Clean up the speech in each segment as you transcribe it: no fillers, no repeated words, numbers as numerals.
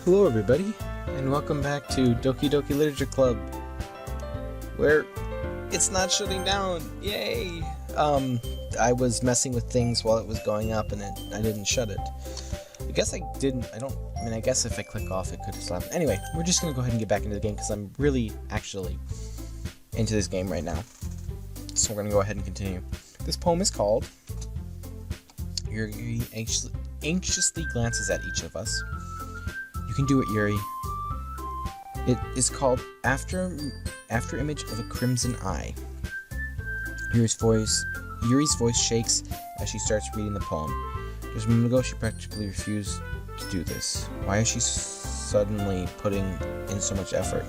Hello everybody, and welcome back to Doki Doki Literature Club, where it's not shutting down, yay! I was messing with things while it was going up and I didn't shut it. I guess I didn't, I guess if I click off it could have stopped. Anyway, we're just gonna go ahead and get back into the game because I'm really, actually, into this game right now. So we're gonna go ahead and continue. This poem is called Yuri anxiously glances at each of us. You can do it, Yuri. It is called After Image of a Crimson Eye. Yuri's voice shakes as she starts reading the poem. Just a moment ago, she practically refused to do this. Why is she suddenly putting in so much effort?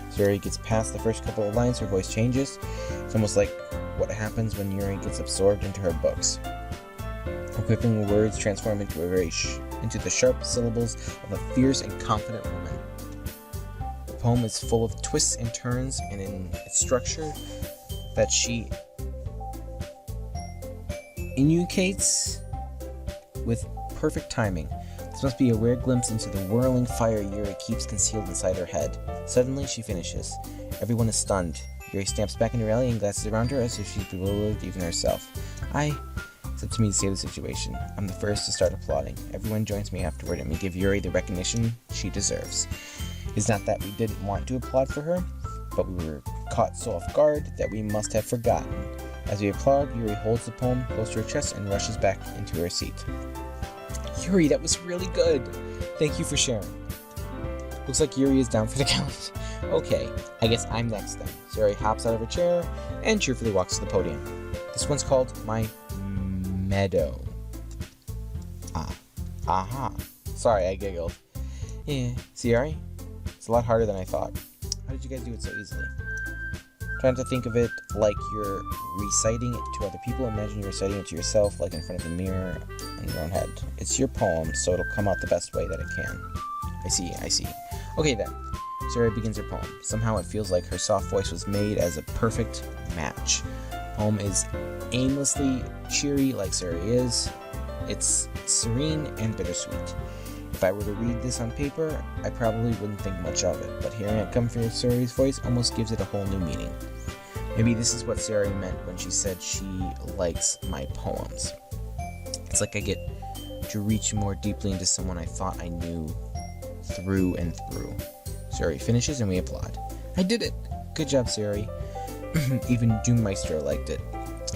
As Yuri gets past the first couple of lines, her voice changes. It's almost like what happens when Yuri gets absorbed into her books. Her quivering words transform into the sharp syllables of a fierce and confident woman. The poem is full of twists and turns, and in its structure that she enunciates with perfect timing. This must be a rare glimpse into the whirling fire Yuri keeps concealed inside her head. Suddenly, she finishes. Everyone is stunned. Yuri stamps back into reality and glances around her as if she's bewildered even herself. It's up to me to save the situation. I'm the first to start applauding. Everyone joins me afterward, and we give Yuri the recognition she deserves. It's not that we didn't want to applaud for her, but we were caught so off guard that we must have forgotten. As we applaud, Yuri holds the poem close to her chest and rushes back into her seat. Yuri, that was really good! Thank you for sharing. Looks like Yuri is down for the count. Okay, I guess I'm next then. Sayori hops out of her chair and cheerfully walks to the podium. This one's called My Meadow. Aha. Sorry, I giggled. Yeah, Sayori? It's a lot harder than I thought. How did you guys do it so easily? Trying to think of it like you're reciting it to other people. Imagine you're reciting it to yourself, like in front of a mirror in your own head. It's your poem, so it'll come out the best way that it can. I see. Okay then. Sayori begins her poem. Somehow it feels like her soft voice was made as a perfect match. The poem is aimlessly cheery like Sayori is. It's serene and bittersweet. If I were to read this on paper, I probably wouldn't think much of it, but hearing it come from Sayori's voice almost gives it a whole new meaning. Maybe this is what Sayori meant when she said she likes my poems. It's like I get to reach more deeply into someone I thought I knew through and through. Sayori finishes and we applaud. I did it! Good job, Sayori. Even Maestro liked it.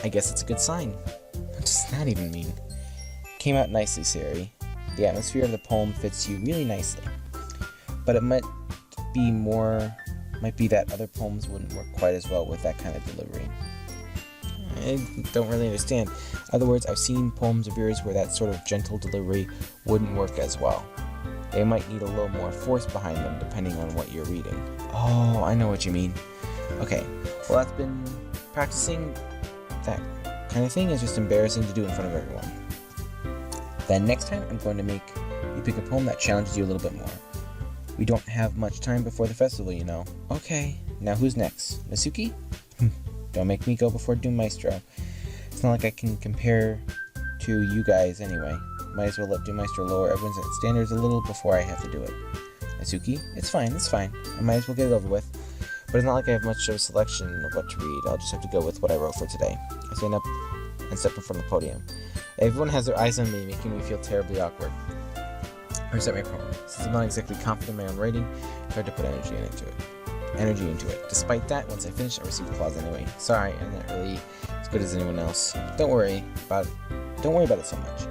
I guess it's a good sign. What does that even mean? Came out nicely, Sayori. The atmosphere of the poem fits you really nicely. But it might be that other poems wouldn't work quite as well with that kind of delivery. I don't really understand. In other words, I've seen poems of yours where that sort of gentle delivery wouldn't work as well. They might need a little more force behind them depending on what you're reading. Oh, I know what you mean. Okay, well that's been practicing. That kind of thing is just embarrassing to do in front of everyone. Then next time I'm going to make you pick a poem that challenges you a little bit more. We don't have much time before the festival, you know. Okay, now who's next? Natsuki? Don't make me go before Doom Maestro. It's not like I can compare to you guys anyway. Might as well let Doom Maestro lower everyone's standards a little before I have to do it. Natsuki? It's fine. I might as well get it over with. But it's not like I have much of a selection of what to read. I'll just have to go with what I wrote for today. I stand up and step in front of the podium. Everyone has their eyes on me, making me feel terribly awkward. I recite my poem. Since I'm not exactly confident in my own writing, it's hard to put energy into it. Despite that, once I finish, I receive applause anyway. Sorry, I'm not really as good as anyone else. Don't worry about it so much.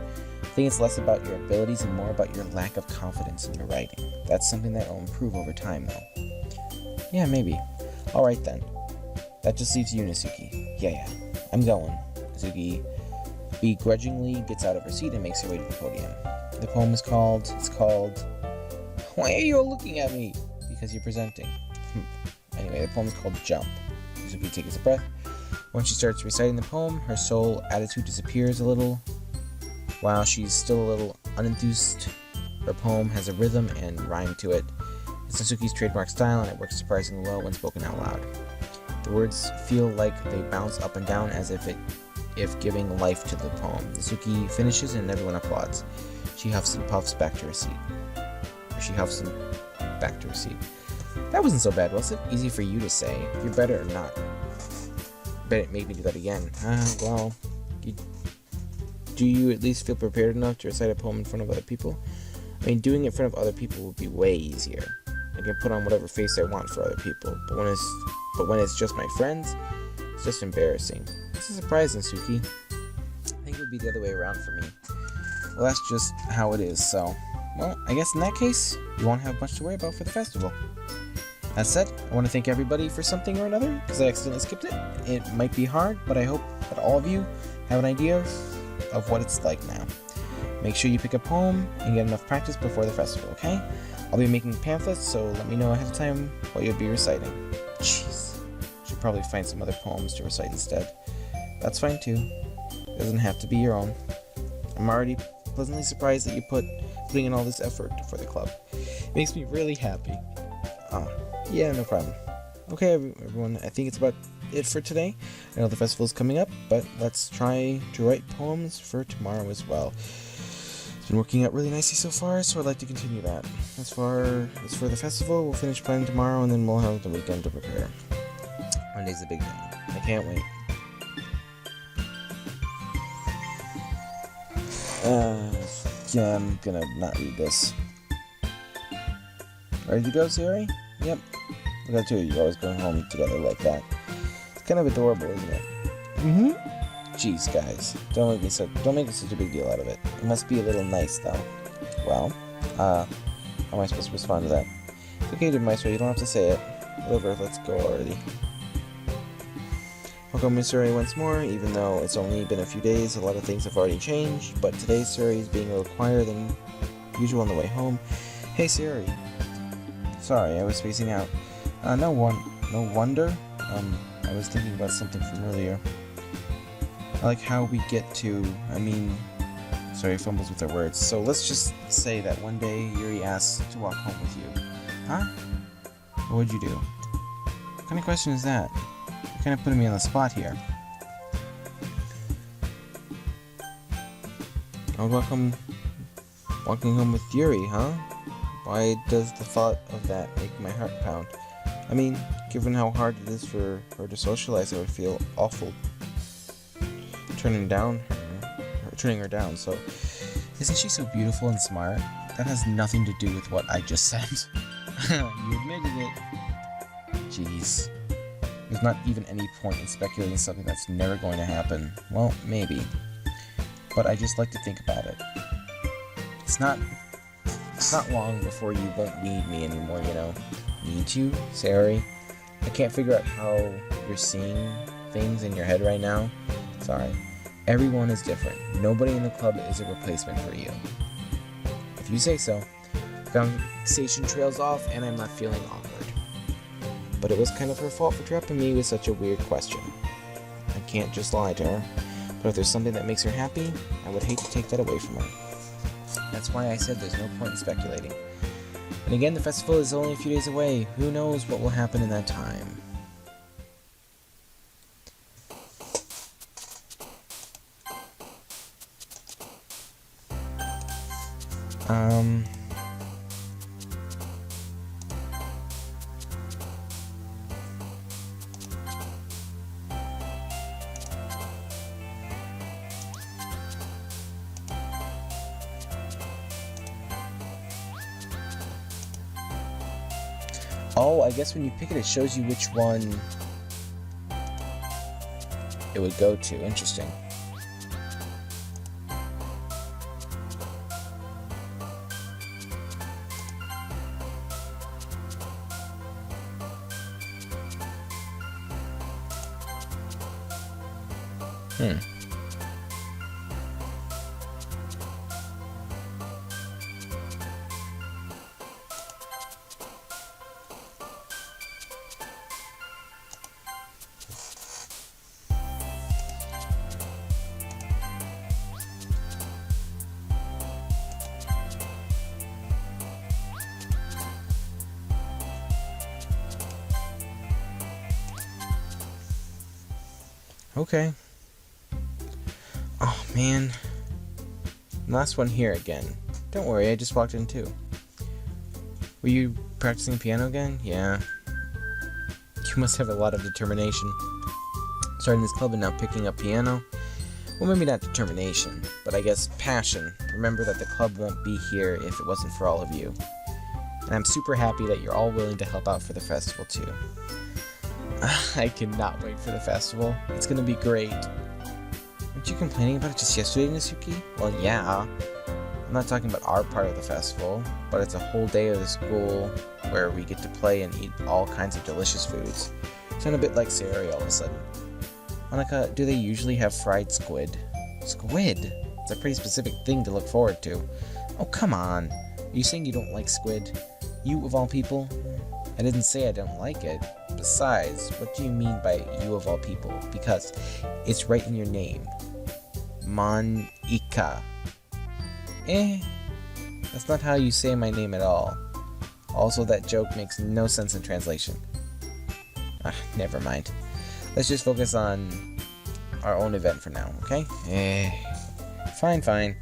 I think it's less about your abilities and more about your lack of confidence in your writing. That's something that will improve over time, though. Yeah, maybe. Alright then. That just leaves you, Natsuki. Yeah. I'm going. Natsuki begrudgingly gets out of her seat and makes her way to the podium. The poem is called... Why are you all looking at me? Because you're presenting. Anyway, the poem is called Jump. Natsuki takes a breath. Once she starts reciting the poem, her soul attitude disappears a little. While she's still a little unenthused, her poem has a rhythm and rhyme to it. It's Natsuki's trademark style, and it works surprisingly well when spoken out loud. The words feel like they bounce up and down as if giving life to the poem. Natsuki finishes and everyone applauds. She huffs and puffs back to her seat. She huffs him back to her seat. That wasn't so bad, was it? Easy for you to say. If you're better or not. Bet it made me do that again. Well, do you at least feel prepared enough to recite a poem in front of other people? I mean, doing it in front of other people would be way easier. I can put on whatever face I want for other people, but when it's just my friends, it's just embarrassing. This is surprising, Natsuki. I think it would be the other way around for me. Well, that's just how it is, so... Well, I guess in that case, you won't have much to worry about for the festival. That said, I want to thank everybody for something or another, because I accidentally skipped it. It might be hard, but I hope that all of you have an idea of what it's like now. Make sure you pick a poem and get enough practice before the festival, okay? I'll be making pamphlets, so let me know ahead of time what you'll be reciting. Jeez. Should probably find some other poems to recite instead. That's fine too. It doesn't have to be your own. I'm already pleasantly surprised that you putting in all this effort for the club. It makes me really happy. Yeah, no problem. Okay, everyone, I think it's about it for today. I know the festival's coming up, but let's try to write poems for tomorrow as well. It's been working out really nicely so far, so I'd like to continue that. As for the festival, we'll finish planning tomorrow, and then we'll have the weekend to prepare. Monday's the big day. I can't wait. Yeah, I'm gonna not read this. Ready to go, Sayori? Yep. Look at you always going home together like that. It's kind of adorable, isn't it? Mm-hmm. Jeez, guys. Don't make such a big deal out of it. It must be a little nice, though. Well, how am I supposed to respond to that? It's okay, dear Maestro, you don't have to say it. Whatever, let's go already. Welcome, Miss Yuri, once more. Even though it's only been a few days, a lot of things have already changed, but today's Sayori is being a little quieter than usual on the way home. Hey, Sayori. Sorry, I was spacing out. No wonder. I was thinking about something from earlier. I like how we get to, sorry, fumbles with our words. So let's just say that one day Yuri asked to walk home with you. Huh? What would you do? What kind of question is that? You're kind of putting me on the spot here. I'll walking home with Yuri, huh? Why does the thought of that make my heart pound? Given how hard it is for her to socialize, I would feel awful turning her down. So, isn't she so beautiful and smart? That has nothing to do with what I just said. You admitted it. Jeez. There's not even any point in speculating something that's never going to happen. Well, maybe. But I just like to think about it. It's not long before you won't need me anymore, you know. Need you? Sayori? I can't figure out how you're seeing things in your head right now. Sorry. Everyone is different. Nobody in the club is a replacement for you. If you say so. The conversation trails off and I'm not feeling awkward. But it was kind of her fault for trapping me with such a weird question. I can't just lie to her. But if there's something that makes her happy, I would hate to take that away from her. That's why I said there's no point in speculating. And again, the festival is only a few days away. Who knows what will happen in that time? Oh, I guess when you pick it, it shows you which one it would go to. Interesting. Okay. Oh, man. Last one here again. Don't worry, I just walked in too. Were you practicing piano again? Yeah. You must have a lot of determination. Starting this club and now picking up piano? Well, maybe not determination, but I guess passion. Remember that the club won't be here if it wasn't for all of you. And I'm super happy that you're all willing to help out for the festival too. I cannot wait for the festival. It's gonna be great. Weren't you complaining about it just yesterday, Natsuki? Well, yeah. I'm not talking about our part of the festival, but it's a whole day of the school where we get to play and eat all kinds of delicious foods. Sound a bit like Sayori all of a sudden. Monika, do they usually have fried squid? Squid? It's a pretty specific thing to look forward to. Oh, come on. Are you saying you don't like squid? You of all people? I didn't say I don't like it. Besides, what do you mean by you of all people? Because it's right in your name. Monika. That's not how you say my name at all. Also, that joke makes no sense in translation. Never mind. Let's just focus on our own event for now, okay? Fine.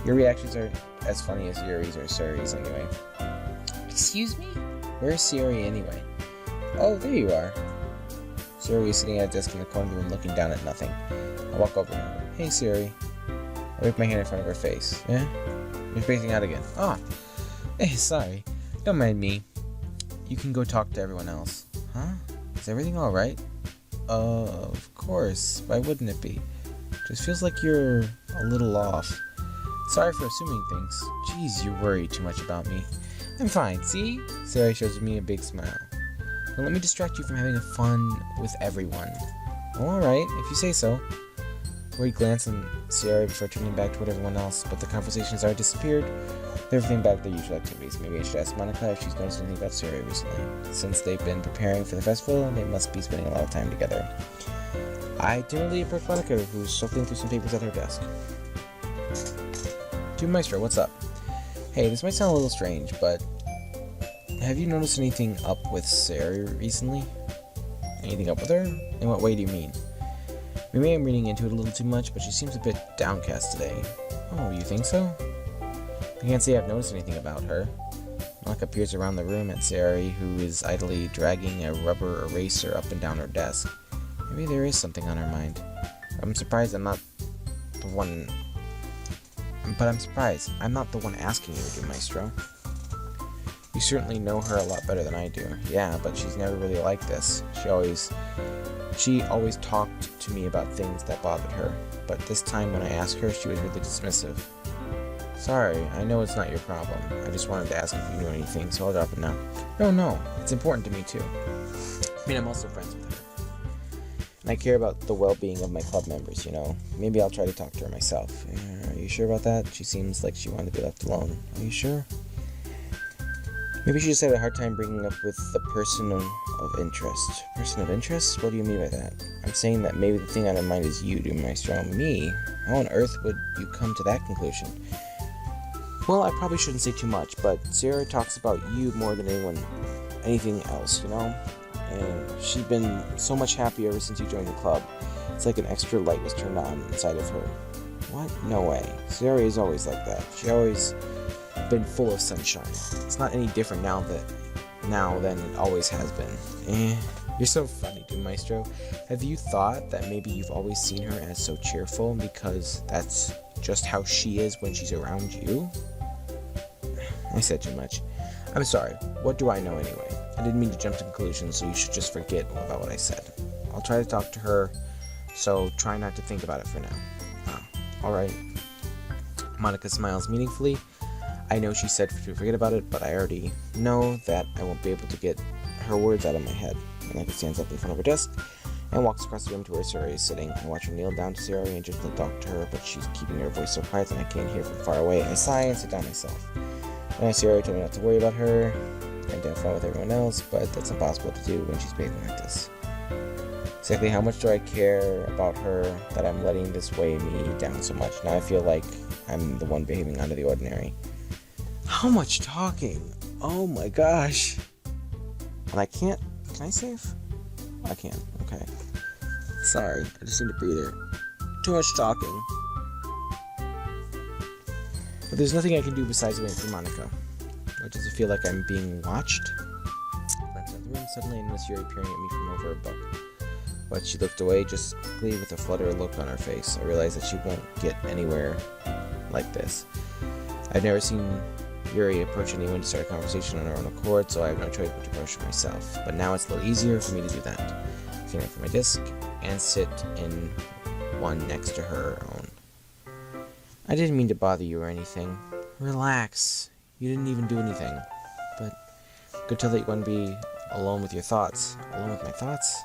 Your reactions are as funny as Yuri's or Sayori's anyway. Excuse me? Where's Sayori anyway? Oh, there you are. Sayori is sitting at a desk in the corner of the room looking down at nothing. I walk over to her. Hey, Sayori. I wave my hand in front of her face. Yeah? You're facing out again. Sorry. Don't mind me. You can go talk to everyone else. Huh? Is everything alright? Of course. Why wouldn't it be? Just feels like you're a little off. Sorry for assuming things. Jeez, you worry too much about me. I'm fine, see? Sayori shows me a big smile. Well, let me distract you from having fun with everyone. Well, alright, if you say so. Worried glance on Sayori before turning back toward everyone else, but the conversation has already disappeared. They're everything back to their usual activities. Maybe I should ask Monika if she's noticed anything about Sayori recently. Since they've been preparing for the festival, they must be spending a lot of time together. I timidly approach Monika, who's shuffling through some papers at her desk. To Maestro, what's up? Hey, this might sound a little strange, but have you noticed anything up with Sayori recently? Anything up with her? In what way do you mean? Maybe I'm reading into it a little too much, but she seems a bit downcast today. Oh, you think so? I can't say I've noticed anything about her. Monika peers around the room at Sayori, who is idly dragging a rubber eraser up and down her desk. Maybe there is something on her mind. I'm surprised I'm not the one asking you to do, Maestro. You certainly know her a lot better than I do. Yeah, but she's never really like this. She always talked to me about things that bothered her, but this time when I asked her, she was really dismissive. Sorry, I know it's not your problem. I just wanted to ask if you knew anything, so I'll drop it now. No, it's important to me too. I mean, I'm also friends with her. And I care about the well-being of my club members, you know. Maybe I'll try to talk to her myself. Are you sure about that? She seems like she wanted to be left alone. Are you sure? Maybe she just had a hard time bringing up with the person of interest. Person of interest? What do you mean by that? I'm saying that maybe the thing on her mind is you, Maestro. Me? How on earth would you come to that conclusion? Well, I probably shouldn't say too much, but Sayori talks about you more than anything else, you know? And she's been so much happier ever since you joined the club. It's like an extra light was turned on inside of her. What? No way. Sayori is always like that. She always been full of sunshine. It's not any different now than it always has been. You're so funny, Maestro. Have you thought that maybe you've always seen her as so cheerful because that's just how she is when she's around you? I said too much. I'm sorry. What do I know anyway? I didn't mean to jump to conclusions, so you should just forget about what I said. I'll try to talk to her, so try not to think about it for now. Alright. Monika smiles meaningfully. I know she said to forget about it, but I already know that I won't be able to get her words out of my head. Monika stands up in front of her desk and walks across the room to where Sayori is sitting. I watch her kneel down to Sayori and gently talk to her, but she's keeping her voice so quiet that I can't hear from far away. I sigh and sit down myself. Sayori told me not to worry about her and to have fun with everyone else, but that's impossible to do when she's behaving like this. Exactly how much do I care about her that I'm letting this weigh me down so much? Now I feel like I'm the one behaving out of the ordinary. How much talking? Oh my gosh. And I can't... Can I save? I can. Okay. Sorry. I just need a breather. Too much talking. But there's nothing I can do besides wait for Monika. Or does it feel like I'm being watched? I glanced out the room. Suddenly I noticed Yuri peering at me from over a book. But she looked away just quickly with a fluttered look on her face. I realized that she won't get anywhere like this. I've never seen Yuri approach anyone to start a conversation on her own accord, so I have no choice but to approach her myself. But now it's a little easier for me to do that. I came up from my desk and sit in one next to her own. I didn't mean to bother you or anything. Relax. You didn't even do anything. But I could tell that you want to be alone with your thoughts. Alone with my thoughts?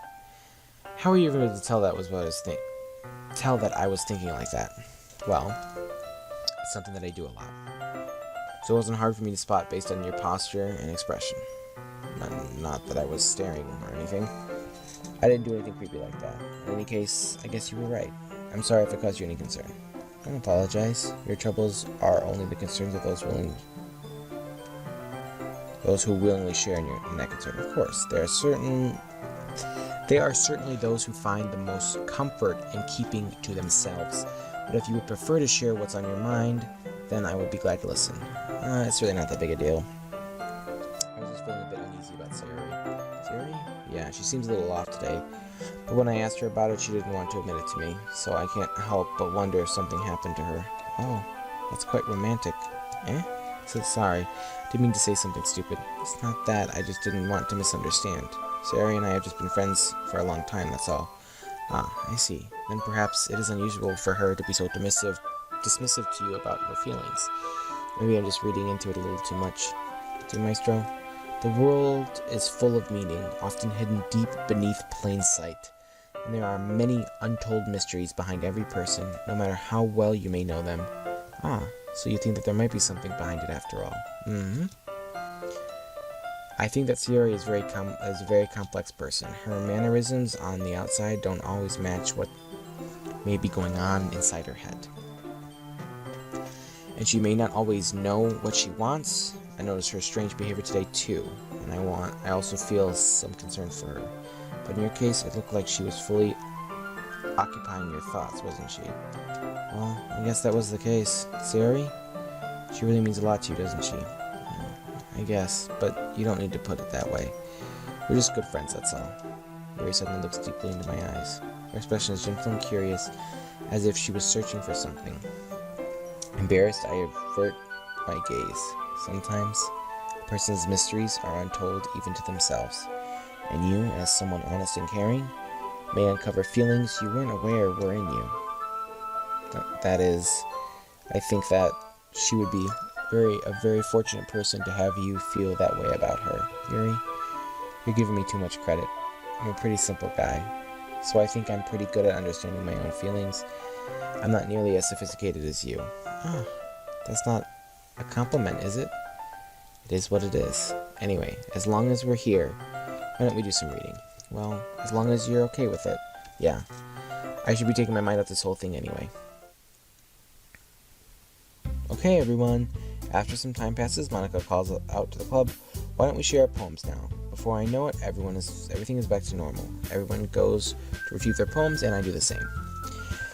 How were you even able to tell that I was thinking like that? Well, it's something that I do a lot. So it wasn't hard for me to spot based on your posture and expression. Not that I was staring or anything. I didn't do anything creepy like that. In any case, I guess you were right. I'm sorry if I caused you any concern. Don't apologize. Your troubles are only the concerns of those who willingly share in that concern. Of course, there are certainly those who find the most comfort in keeping to themselves. But if you would prefer to share what's on your mind, then I would be glad to listen. It's really not that big a deal. I was just feeling a bit uneasy about Sayori. Sayori? Yeah, she seems a little off today. But when I asked her about it, she didn't want to admit it to me, so I can't help but wonder if something happened to her. Oh, that's quite romantic. So sorry. Didn't mean to say something stupid. It's not that, I just didn't want to misunderstand. Sayori and I have just been friends for a long time, that's all. Ah, I see. Then perhaps it is unusual for her to be so dismissive to you about her feelings. Maybe I'm just reading into it a little too much. Dear Maestro, the world is full of meaning, often hidden deep beneath plain sight. And there are many untold mysteries behind every person, no matter how well you may know them. Ah, so you think that there might be something behind it after all. Mm-hmm. I think that Sayori is a very complex person. Her mannerisms on the outside don't always match what may be going on inside her head. And she may not always know what she wants. I noticed her strange behavior today too, and I also feel some concern for her. But in your case, it looked like she was fully occupying your thoughts, wasn't she? Well, I guess that was the case. Sayori? She really means a lot to you, doesn't she? I guess, but you don't need to put it that way. We're just good friends, that's all. Yuri suddenly looks deeply into my eyes. Her expression is gentle and curious, as if she was searching for something. Embarrassed, I avert my gaze. Sometimes, a person's mysteries are untold even to themselves, and you, as someone honest and caring, may uncover feelings you weren't aware were in you. That is, I think that she would be a very fortunate person to have you feel that way about her. Yuri, you're giving me too much credit. I'm a pretty simple guy, so I think I'm pretty good at understanding my own feelings. I'm not nearly as sophisticated as you. Oh, that's not a compliment, is it? It is what it is. Anyway, as long as we're here, why don't we do some reading? Well, as long as you're okay with it. Yeah. I should be taking my mind off this whole thing anyway. Okay, everyone. After some time passes, Monika calls out to the club. Why don't we share our poems now? Before I know it, everything is back to normal. Everyone goes to review their poems, and I do the same.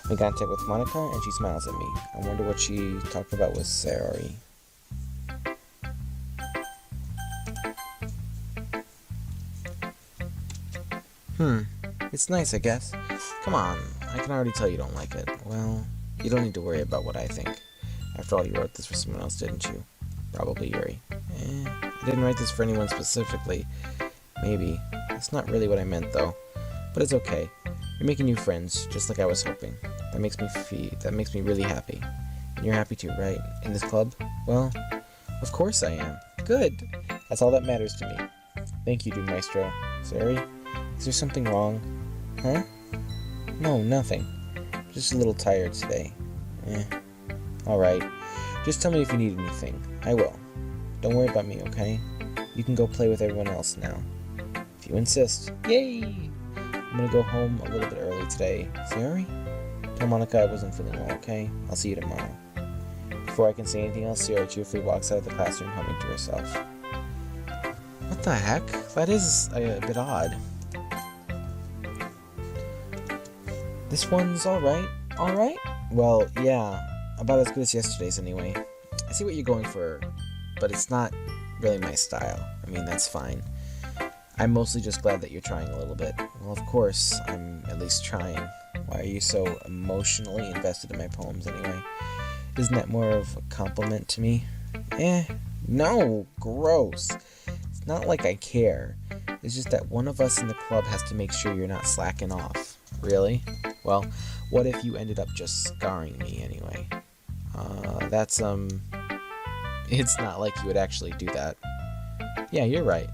I'm in contact with Monika, and she smiles at me. I wonder what she talked about with Sayori. It's nice, I guess. Come on, I can already tell you don't like it. Well, you don't need to worry about what I think. After all, you wrote this for someone else, didn't you? Probably Yuri. I didn't write this for anyone specifically. Maybe. That's not really what I meant, though. But it's okay. You're making new friends, just like I was hoping. That makes me really happy. And you're happy too, right? In this club? Well, of course I am. Good! That's all that matters to me. Thank you, dear Maestro. Sayori? Is there something wrong? Huh? No, nothing. I'm just a little tired today. Alright. Just tell me if you need anything. I will. Don't worry about me, okay? You can go play with everyone else now. If you insist. Yay! I'm gonna go home a little bit early today. Sayori? Tell Monika I wasn't feeling well, okay? I'll see you tomorrow. Before I can say anything else, Sayori cheerfully walks out of the classroom humming to herself. What the heck? That is a bit odd. This one's alright. Alright? Well, yeah. About as good as yesterday's anyway. I see what you're going for, but it's not really my style. I mean, that's fine. I'm mostly just glad that you're trying a little bit. Well, of course, I'm at least trying. Why are you so emotionally invested in my poems anyway? Isn't that more of a compliment to me? No, gross. It's not like I care. It's just that one of us in the club has to make sure you're not slacking off. Really? Well, what if you ended up just scarring me anyway? It's not like you would actually do that. Yeah, you're right.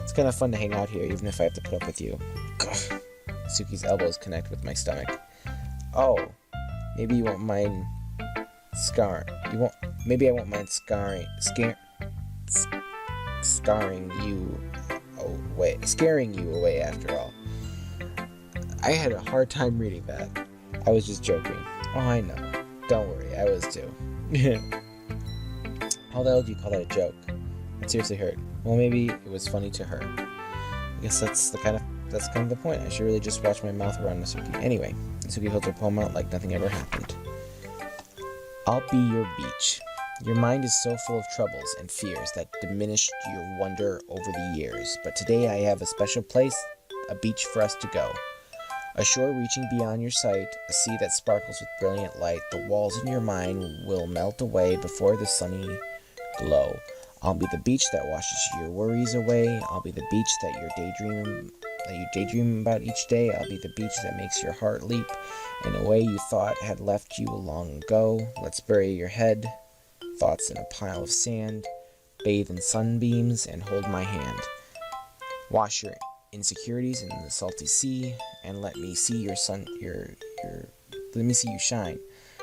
It's kind of fun to hang out here, even if I have to put up with you. Ugh. Suki's elbows connect with my stomach. Oh, maybe you won't mind maybe I won't mind scarring you away after all. I had a hard time reading that. I was just joking. Oh, I know. Don't worry, I was too. How the hell do you call that a joke? It seriously hurt. Well, maybe it was funny to her. I guess that's kind of the point. I should really just watch my mouth around Natsuki. Anyway, Natsuki holds her poem out like nothing ever happened. I'll be your beach. Your mind is so full of troubles and fears that diminished your wonder over the years. But today I have a special place, a beach for us to go. A shore reaching beyond your sight, a sea that sparkles with brilliant light. The walls in your mind will melt away before the sunny glow. I'll be the beach that washes your worries away. I'll be the beach that you daydream about each day. I'll be the beach that makes your heart leap in a way you thought had left you long ago. Let's bury your thoughts in a pile of sand, bathe in sunbeams, and hold my hand. Wash your insecurities in the salty sea, and let me see you shine.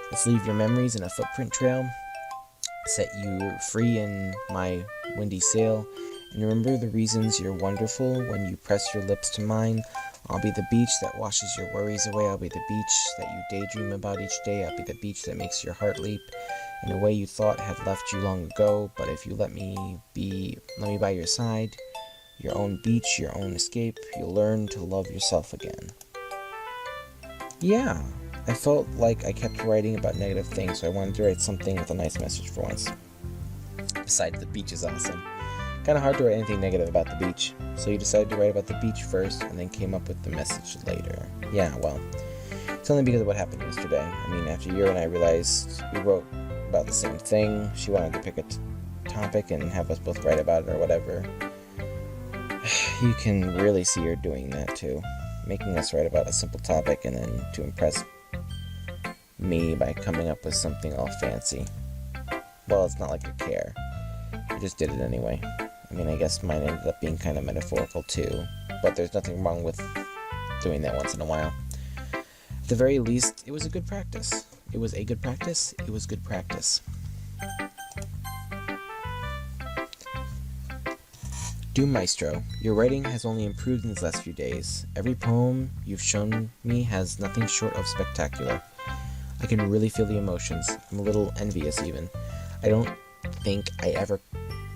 Let's leave your memories in a footprint trail, set you free in my windy sail, and remember the reasons you're wonderful when you press your lips to mine. I'll be the beach that washes your worries away. I'll be the beach that you daydream about each day. I'll be the beach that makes your heart leap in a way you thought had left you long ago. But if you let me by your side, your own beach, your own escape, you'll learn to love yourself again. Yeah, I felt like I kept writing about negative things, so I wanted to write something with a nice message for once. Besides, the beach is awesome. Kind of hard to write anything negative about the beach, so you decided to write about the beach first and then came up with the message later. Yeah, well, it's only because of what happened yesterday. I mean, after Yuri and I realized we wrote about the same thing, she wanted to pick a topic and have us both write about it or whatever. You can really see her doing that too, making us write about a simple topic and then to impress me by coming up with something all fancy. Well, it's not like I care. I just did it anyway. I mean, I guess mine ended up being kind of metaphorical too, but there's nothing wrong with doing that once in a while. At the very least, it was a good practice. It was good practice. Dear Maestro, your writing has only improved in these last few days. Every poem you've shown me has nothing short of spectacular. I can really feel the emotions. I'm a little envious even. I don't think it ever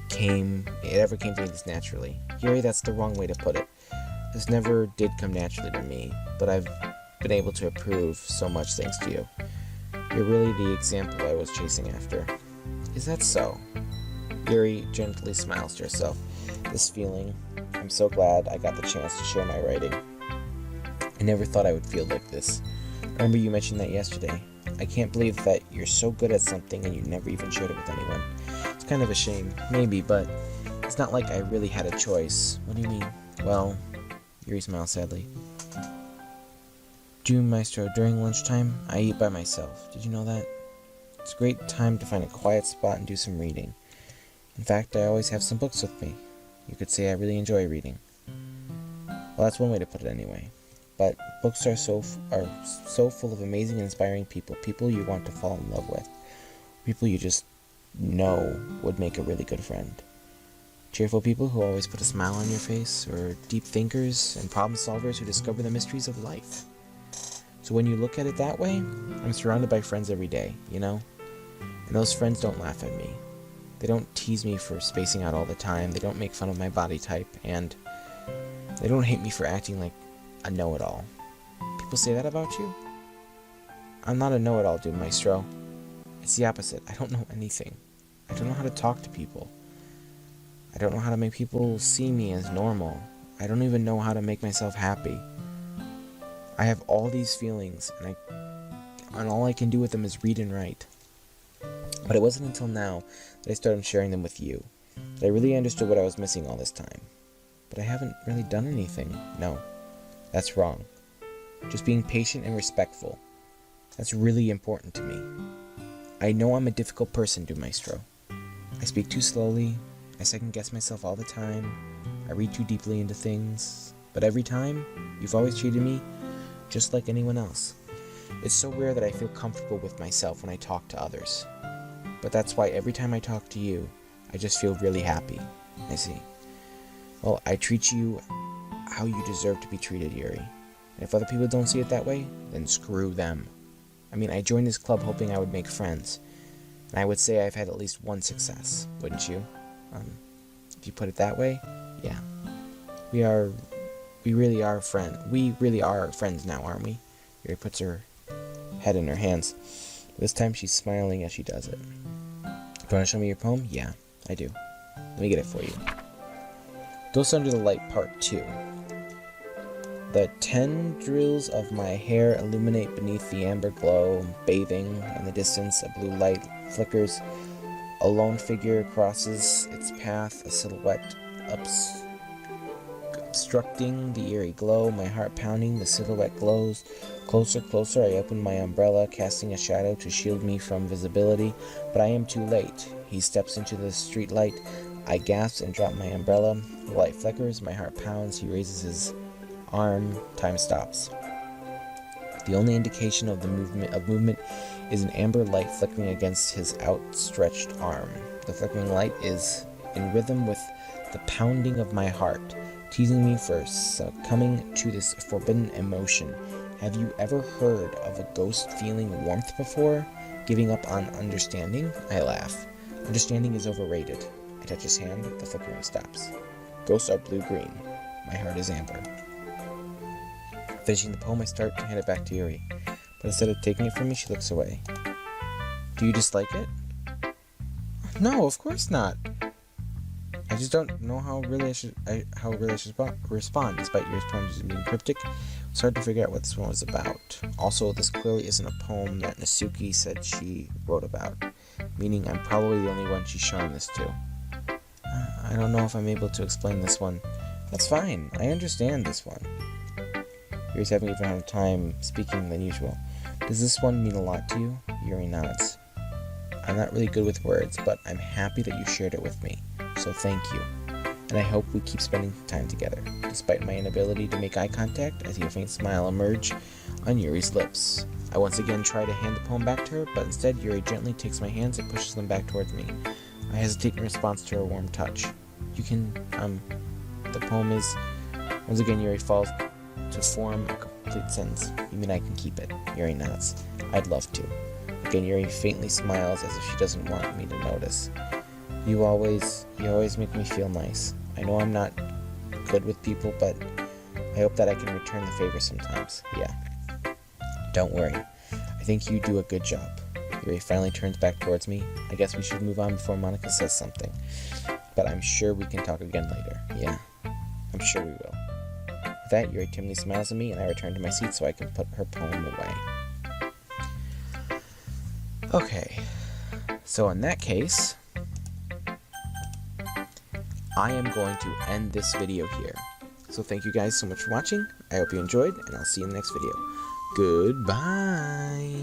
came to me this naturally. Yuri, that's the wrong way to put it. This never did come naturally to me, but I've been able to improve so much thanks to you. You're really the example I was chasing after. Is that so? Yuri gently smiles to herself. This feeling, I'm so glad I got the chance to share my writing. I never thought I would feel like this. I remember you mentioned that yesterday. I can't believe that you're so good at something and you never even shared it with anyone. It's kind of a shame, maybe, but it's not like I really had a choice. What do you mean? Well, Yuri smiled sadly. June, Maestro, during lunchtime, I eat by myself. Did you know that? It's a great time to find a quiet spot and do some reading. In fact, I always have some books with me. You could say I really enjoy reading. Well, that's one way to put it anyway. But books are so full of amazing and inspiring people you want to fall in love with, people you just know would make a really good friend. Cheerful people who always put a smile on your face, or deep thinkers and problem solvers who discover the mysteries of life. So when you look at it that way, I'm surrounded by friends every day, you know? And those friends don't laugh at me. They don't tease me for spacing out all the time, they don't make fun of my body type, and they don't hate me for acting like a know-it-all. People say that about you? I'm not a know-it-all, dude, Maestro. It's the opposite. I don't know anything. I don't know how to talk to people. I don't know how to make people see me as normal. I don't even know how to make myself happy. I have all these feelings, and all I can do with them is read and write. But it wasn't until now that I started sharing them with you that I really understood what I was missing all this time. But I haven't really done anything. No, that's wrong. Just being patient and respectful. That's really important to me. I know I'm a difficult person, Maestro. I speak too slowly, I second-guess myself all the time, I read too deeply into things, but every time, you've always treated me just like anyone else. It's so rare that I feel comfortable with myself when I talk to others. But that's why every time I talk to you, I just feel really happy. I see. Well, I treat you how you deserve to be treated, Yuri. And if other people don't see it that way, then screw them. I mean, I joined this club hoping I would make friends. And I would say I've had at least one success, wouldn't you? If you put it that way, yeah. We really are friends now, aren't we? Yuri puts her head in her hands. This time she's smiling as she does it. You want to show me your poem? Yeah, I do. Let me get it for you. Ghosts Under the Light Part 2. The tendrils of my hair illuminate beneath the amber glow, bathing in the distance. A blue light flickers. A lone figure crosses its path, a silhouette obstructing the eerie glow. My heart pounding, the silhouette glows. Closer, closer, I open my umbrella, casting a shadow to shield me from visibility. But I am too late. He steps into the streetlight. I gasp and drop my umbrella. The light flickers, my heart pounds. He raises his arm. Time stops. The only indication of movement is an amber light flickering against his outstretched arm. The flickering light is in rhythm with the pounding of my heart, teasing me for succumbing to this forbidden emotion. Have you ever heard of a ghost feeling warmth before? Giving up on understanding? I laugh. Understanding is overrated. I touch his hand. The flickering stops. Ghosts are blue-green. My heart is amber. Finishing the poem, I start to hand it back to Yuri. But instead of taking it from me, she looks away. Do you dislike it? No, of course not. I just don't know how really I should respond, despite Yuri's poems being cryptic. It's hard to figure out what this one was about. Also, this clearly isn't a poem that Natsuki said she wrote about, meaning I'm probably the only one she's showing this to. I don't know if I'm able to explain this one. That's fine. I understand this one. Yuri's having even harder time speaking than usual. Does this one mean a lot to you? Yuri nods. I'm not really good with words, but I'm happy that you shared it with me, so thank you. And I hope we keep spending time together, despite my inability to make eye contact. I see a faint smile emerge on Yuri's lips. I once again try to hand the poem back to her, but instead Yuri gently takes my hands and pushes them back towards me. I hesitate in response to her warm touch. You can, the poem is, once again Yuri falls to form a complete sentence. You mean I can keep it? Yuri nods. I'd love to. Again, Yuri faintly smiles as if she doesn't want me to notice. You always make me feel nice. I know I'm not good with people, but I hope that I can return the favor sometimes. Yeah. Don't worry. I think you do a good job. Yuri finally turns back towards me. I guess we should move on before Monika says something. But I'm sure we can talk again later. Yeah. I'm sure we will. With that, Yuri timidly smiles at me, and I return to my seat so I can put her poem away. Okay, so in that case, I am going to end this video here. So thank you guys so much for watching. I hope you enjoyed, and I'll see you in the next video. Goodbye.